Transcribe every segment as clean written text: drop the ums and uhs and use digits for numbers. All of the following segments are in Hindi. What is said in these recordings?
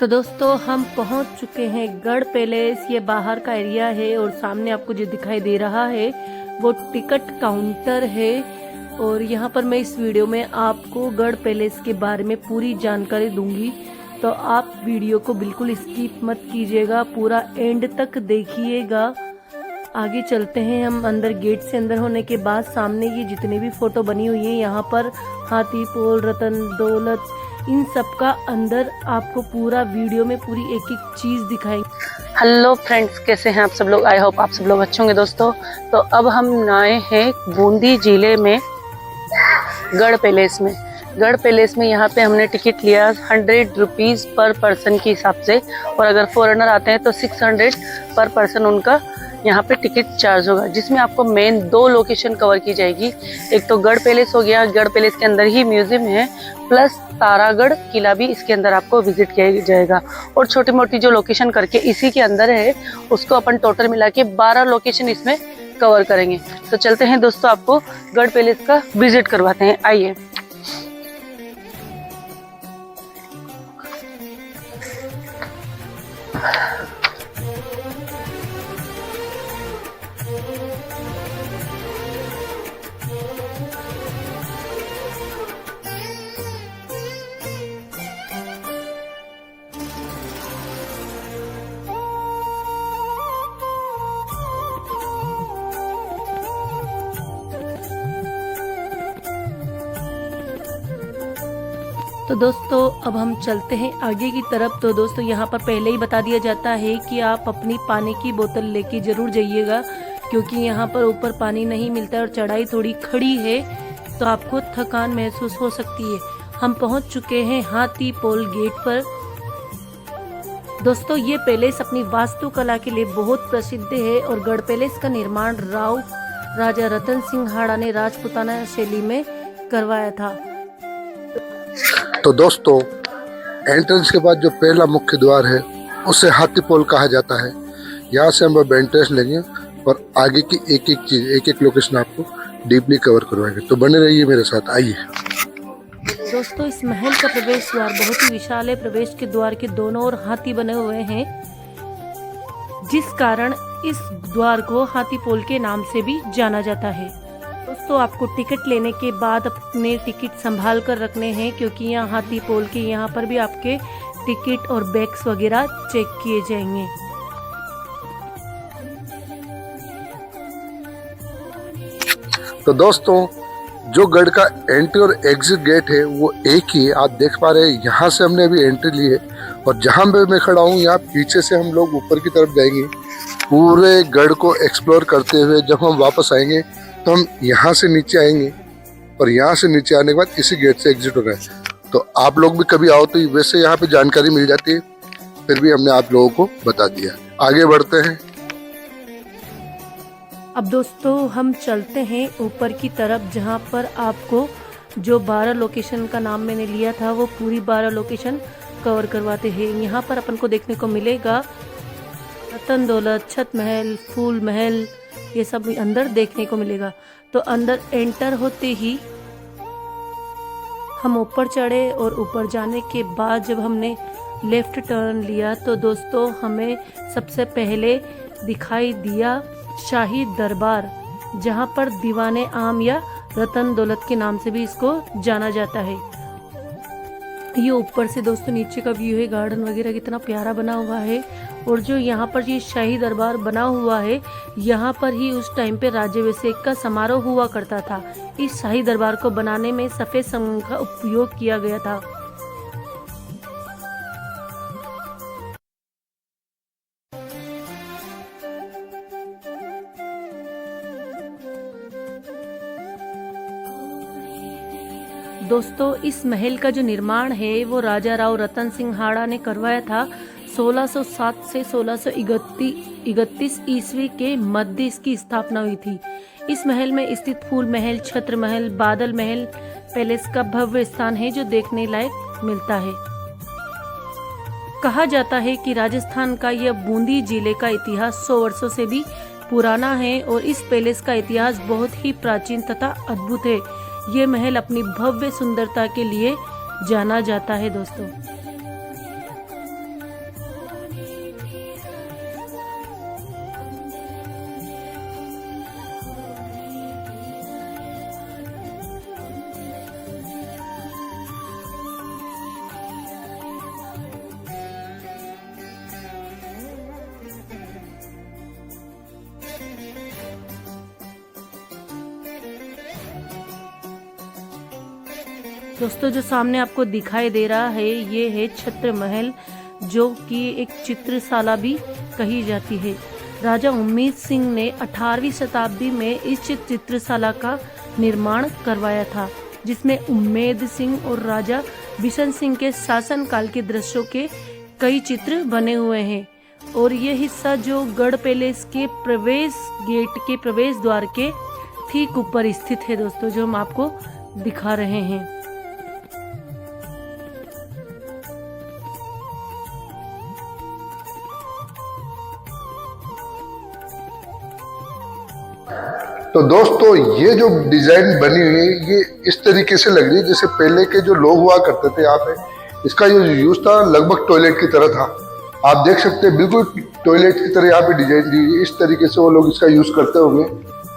तो दोस्तों हम पहुंच चुके हैं गढ़ पैलेस। ये बाहर का एरिया है और सामने आपको जो दिखाई दे रहा है वो टिकट काउंटर है। और यहाँ पर मैं इस वीडियो में आपको गढ़ पैलेस के बारे में पूरी जानकारी दूंगी, तो आप वीडियो को बिल्कुल स्किप मत कीजिएगा, पूरा एंड तक देखिएगा। आगे चलते हैं हम अंदर। गेट से अंदर होने के बाद सामने ये जितने भी फोटो बनी हुई है, यहाँ पर हाथी पोल, रतन दौलत, इन सब का अंदर आपको पूरा वीडियो में पूरी एक एक चीज दिखाई। हेलो फ्रेंड्स, कैसे हैं आप सब लोग? आई होप आप सब लोग अच्छे होंगे दोस्तों। तो अब हम आए हैं बूंदी जिले में गढ़ पैलेस में। गढ़ पैलेस में यहाँ पे हमने टिकट लिया 100 रुपीज़ पर पर्सन के हिसाब से, और अगर फॉरेनर आते हैं तो 600 पर पर्सन उनका यहाँ पे टिकट चार्ज होगा, जिसमें आपको मेन 2 लोकेशन कवर की जाएगी। एक तो गढ़ पैलेस हो गया, गढ़ पैलेस के अंदर ही म्यूजियम है, प्लस तारागढ़ किला भी इसके अंदर आपको विजिट किया जाएगा। और छोटी मोटी जो लोकेशन करके इसी के अंदर है, उसको अपन टोटल मिला के 12 लोकेशन इसमें कवर करेंगे। तो चलते हैं दोस्तों, आपको गढ़ पैलेस का विजिट करवाते हैं, आइए। तो दोस्तों अब हम चलते हैं आगे की तरफ। तो दोस्तों यहाँ पर पहले ही बता दिया जाता है कि आप अपनी पानी की बोतल लेके जरूर जाइएगा, क्योंकि यहाँ पर ऊपर पानी नहीं मिलता है और चढ़ाई थोड़ी खड़ी है, तो आपको थकान महसूस हो सकती है। हम पहुँच चुके हैं हाथी पोल गेट पर। दोस्तों ये पैलेस अपनी वास्तुकला के लिए बहुत प्रसिद्ध है और गढ़ पैलेस का निर्माण राजा रतन सिंह हाड़ा ने राजपूताना शैली में करवाया था। तो दोस्तों एंट्रेंस के बाद जो पहला मुख्य द्वार है उसे हाथी पोल कहा जाता है। यहाँ से हम अब एंट्रेंस लेंगे और आगे की एक एक चीज, एक एक लोकेशन आपको डीपली कवर करवाएंगे, तो बने रहिए मेरे साथ, आइए। दोस्तों इस महल का प्रवेश द्वार बहुत ही विशाल है। प्रवेश के द्वार के दोनों ओर हाथी बने हुए हैं, जिस कारण इस द्वार को हाथी पोल के नाम से भी जाना जाता है। दोस्तों आपको टिकट लेने के बाद अपने टिकट संभाल कर रखने हैं, क्योंकि यहाँ हाथी पोल के यहाँ पर भी आपके टिकट और बैग्स वगैरह चेक किए जाएंगे। तो दोस्तों जो गढ़ का एंट्री और एग्जिट गेट है वो एक ही है, आप देख पा रहे हैं। यहाँ से हमने अभी एंट्री ली है और जहाँ पे मैं खड़ा हूँ यहाँ पीछे से हम लोग ऊपर की तरफ जाएंगे, पूरे गढ़ को एक्सप्लोर करते हुए। जब हम वापस आएंगे तो हम यहाँ से नीचे आएंगे और यहाँ से नीचे आने के बाद इसी गेट से एग्जिट होना है। तो आप लोग भी कभी आओ तो वैसे यहाँ पे जानकारी मिल जाती है, फिर भी हमने आप लोगों को बता दिया। आगे बढ़ते हैं। अब दोस्तों हम चलते हैं ऊपर की तरफ, जहाँ पर आपको जो 12 लोकेशन का नाम मैंने लिया था वो पूरी 12 लोकेशन कवर करवाते हैं। यहाँ पर अपन को देखने को मिलेगा रतन दौलत, छत महल, फूल महल, ये सब अंदर देखने को मिलेगा। तो अंदर एंटर होते ही हम ऊपर चढ़े और ऊपर जाने के बाद जब हमने लेफ्ट टर्न लिया तो दोस्तों हमें सबसे पहले दिखाई दिया शाही दरबार, जहां पर दीवाने आम या रतन दौलत के नाम से भी इसको जाना जाता है। ये ऊपर से दोस्तों नीचे का व्यू है, गार्डन वगैरह कितना प्यारा बना हुआ है। और जो यहाँ पर ये शाही दरबार बना हुआ है, यहाँ पर ही उस टाइम पे राज्याभिषेक का समारोह हुआ करता था। इस शाही दरबार को बनाने में सफेद संगमरमर का उपयोग किया गया था। दोस्तों इस महल का जो निर्माण है वो राजा राव रतन सिंह हाड़ा ने करवाया था। 1607 से 1631 ईस्वी के मध्य इसकी स्थापना हुई थी। इस महल में स्थित फूल महल, छत्र महल, बादल महल पैलेस का भव्य स्थान है जो देखने लायक मिलता है। कहा जाता है कि राजस्थान का यह बूंदी जिले का इतिहास 100 वर्षों से भी पुराना है और इस पैलेस का इतिहास बहुत ही प्राचीन तथा अद्भुत है। ये महल अपनी भव्य सुंदरता के लिए जाना जाता है दोस्तों। दोस्तों जो सामने आपको दिखाई दे रहा है ये है छत्र महल, जो कि एक चित्रशाला भी कही जाती है। राजा उम्मीद सिंह ने 18वीं शताब्दी में इस चित्रशाला का निर्माण करवाया था, जिसमें उम्मेद सिंह और राजा बिशन सिंह के शासनकाल के दृश्यों के कई चित्र बने हुए हैं। और ये हिस्सा जो गढ़ पैलेस के प्रवेश गेट के प्रवेश द्वार के ठीक ऊपर स्थित है दोस्तों, जो हम आपको दिखा रहे हैं। तो दोस्तों ये जो डिजाइन बनी हुई है ये इस तरीके से लग रही है जैसे पहले के जो लोग हुआ करते थे यहाँ पे, इसका जो यूज था लगभग टॉयलेट की तरह था। आप देख सकते हैं बिल्कुल टॉयलेट की तरह यहाँ पे डिजाइन दी हुई, इस तरीके से वो लोग इसका यूज करते होंगे।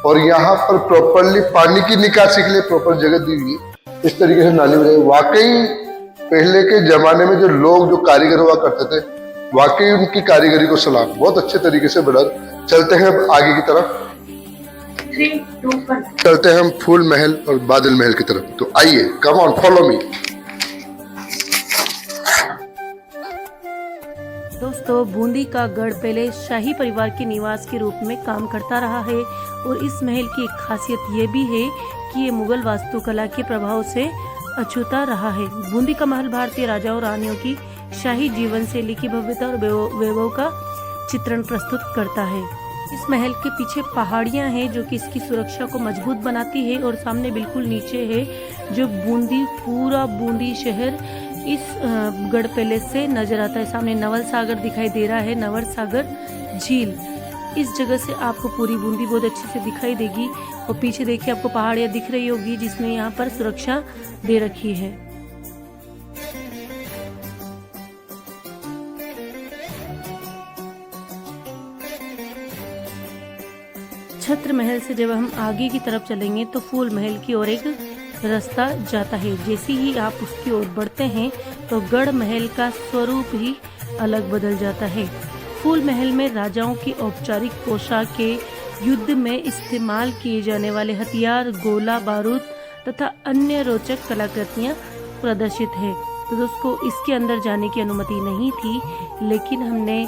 और यहाँ पर प्रॉपरली पानी की निकासी के लिए प्रॉपर जगह दी हुई है, इस तरीके से नाली बनाई। वाकई पहले के जमाने में जो लोग जो कारीगर हुआ करते थे, वाकई उनकी कारीगरी को सलाम, बहुत अच्छे तरीके से बना। चलते हैं अब आगे की तरफ, चलते हैं हम फूल महल और बादल महल की तरफ। तो आइए, कम ऑन फॉलो मी। दोस्तों बूंदी का गढ़ पैलेस शाही परिवार के निवास के रूप में काम करता रहा है और इस महल की एक खासियत ये भी है कि ये मुगल वास्तुकला के प्रभाव से अछूता रहा है। बूंदी का महल भारतीय राजाओं और रानियों की शाही जीवन शैली की भव्यता और वैभव का चित्रण प्रस्तुत करता है। इस महल के पीछे पहाड़ियां हैं जो कि इसकी सुरक्षा को मजबूत बनाती है और सामने बिल्कुल नीचे है जो बूंदी, पूरा बूंदी शहर इस गढ़ पैलेस से नजर आता है। सामने नवल सागर दिखाई दे रहा है, नवल सागर झील। इस जगह से आपको पूरी बूंदी बहुत अच्छे से दिखाई देगी और पीछे देखिए आपको पहाड़ियां दिख रही होगी जिसमें यहाँ पर सुरक्षा दे रखी है। छत्र महल से जब हम आगे की तरफ चलेंगे तो फूल महल की ओर एक रास्ता जाता है। जैसे ही आप उसकी ओर बढ़ते हैं तो गढ़ महल का स्वरूप ही अलग बदल जाता है। फूल महल में राजाओं की औपचारिक पोशाक के युद्ध में इस्तेमाल किए जाने वाले हथियार, गोला बारूद तथा अन्य रोचक कलाकृतियां प्रदर्शित है। तो दोस्तों इसके अंदर जाने की अनुमति नहीं थी, लेकिन हमने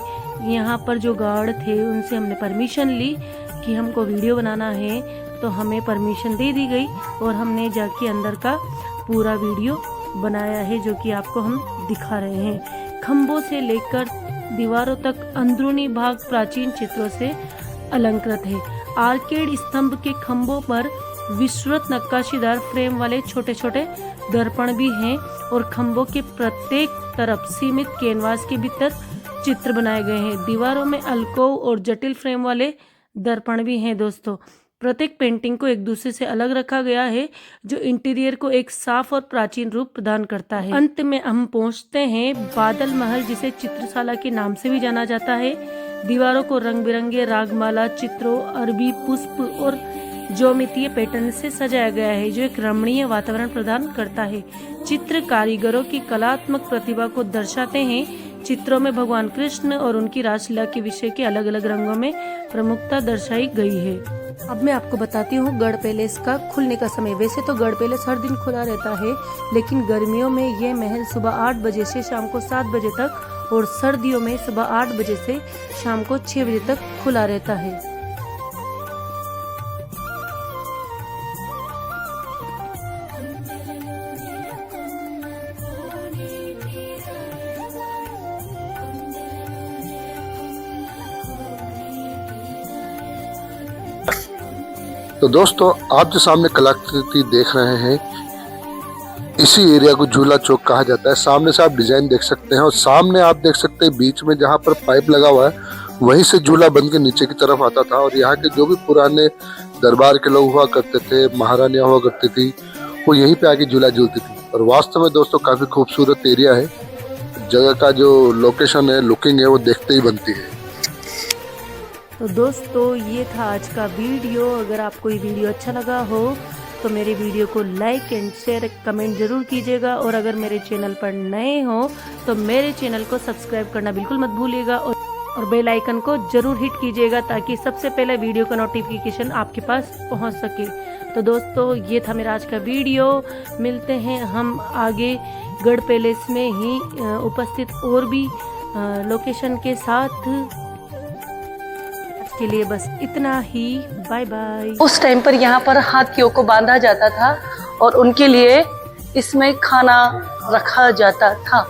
यहाँ पर जो गार्ड थे उनसे हमने परमिशन ली कि हमको वीडियो बनाना है, तो हमें परमिशन दे दी गई और हमने जाके अंदर का पूरा वीडियो बनाया है जो कि आपको हम दिखा रहे हैं। खंभों से लेकर दीवारों तक अंदरूनी भाग प्राचीन चित्रों से अलंकृत है। आर्केड स्तंभ के खंभों पर विस्तृत नक्काशीदार फ्रेम वाले छोटे छोटे दर्पण भी हैं और खंभों के प्रत्येक तरफ सीमित कैनवास के भीतर चित्र बनाए गए हैं। दीवारों में अलकोव और जटिल फ्रेम वाले दर्पण भी हैं। दोस्तों प्रत्येक पेंटिंग को एक दूसरे से अलग रखा गया है जो इंटीरियर को एक साफ और प्राचीन रूप प्रदान करता है। अंत में हम पहुंचते हैं बादल महल, जिसे चित्रशाला के नाम से भी जाना जाता है। दीवारों को रंग बिरंगे रागमाला चित्रों, अरबी पुष्प और ज्योमेट्रीय पैटर्न से सजाया गया है जो एक रमणीय वातावरण प्रदान करता है। चित्र कारीगरों की कलात्मक प्रतिभा को दर्शाते हैं। चित्रों में भगवान कृष्ण और उनकी रासलीला के विषय के अलग अलग रंगों में प्रमुखता दर्शाई गई है। अब मैं आपको बताती हूँ गढ़ पैलेस का खुलने का समय। वैसे तो गढ़ पैलेस हर दिन खुला रहता है, लेकिन गर्मियों में यह महल सुबह 8 बजे से शाम को 7 बजे तक और सर्दियों में सुबह 8 बजे से शाम को 6 बजे तक खुला रहता है। तो दोस्तों आप जो सामने कलाकृति देख रहे हैं, इसी एरिया को झूला चौक कहा जाता है। सामने से आप डिजाइन देख सकते हैं और सामने आप देख सकते हैं बीच में जहाँ पर पाइप लगा हुआ है वहीं से झूला बन के नीचे की तरफ आता था। और यहाँ के जो भी पुराने दरबार के लोग हुआ करते थे, महारानियां हुआ करती थी, वो यहीं पे आके झूला झूलती थी। और वास्तव में दोस्तों काफी खूबसूरत एरिया है। जगह का जो लोकेशन है, लुकिंग है, वो देखते ही बनती है। तो दोस्तों ये था आज का वीडियो। अगर आपको ये वीडियो अच्छा लगा हो तो मेरे वीडियो को लाइक एंड शेयर कमेंट जरूर कीजिएगा। और अगर मेरे चैनल पर नए हो तो मेरे चैनल को सब्सक्राइब करना बिल्कुल मत भूलिएगा और बेल आइकन को जरूर हिट कीजिएगा ताकि सबसे पहले वीडियो का नोटिफिकेशन आपके पास पहुंच सके। तो दोस्तों ये था मेरा आज का वीडियो। मिलते हैं हम आगे गढ़ पैलेस में ही उपस्थित और भी लोकेशन के साथ। आज के लिए बस इतना ही, बाय बाय। उस टाइम पर यहाँ पर हाथियों को बांधा जाता था और उनके लिए इसमें खाना रखा जाता था।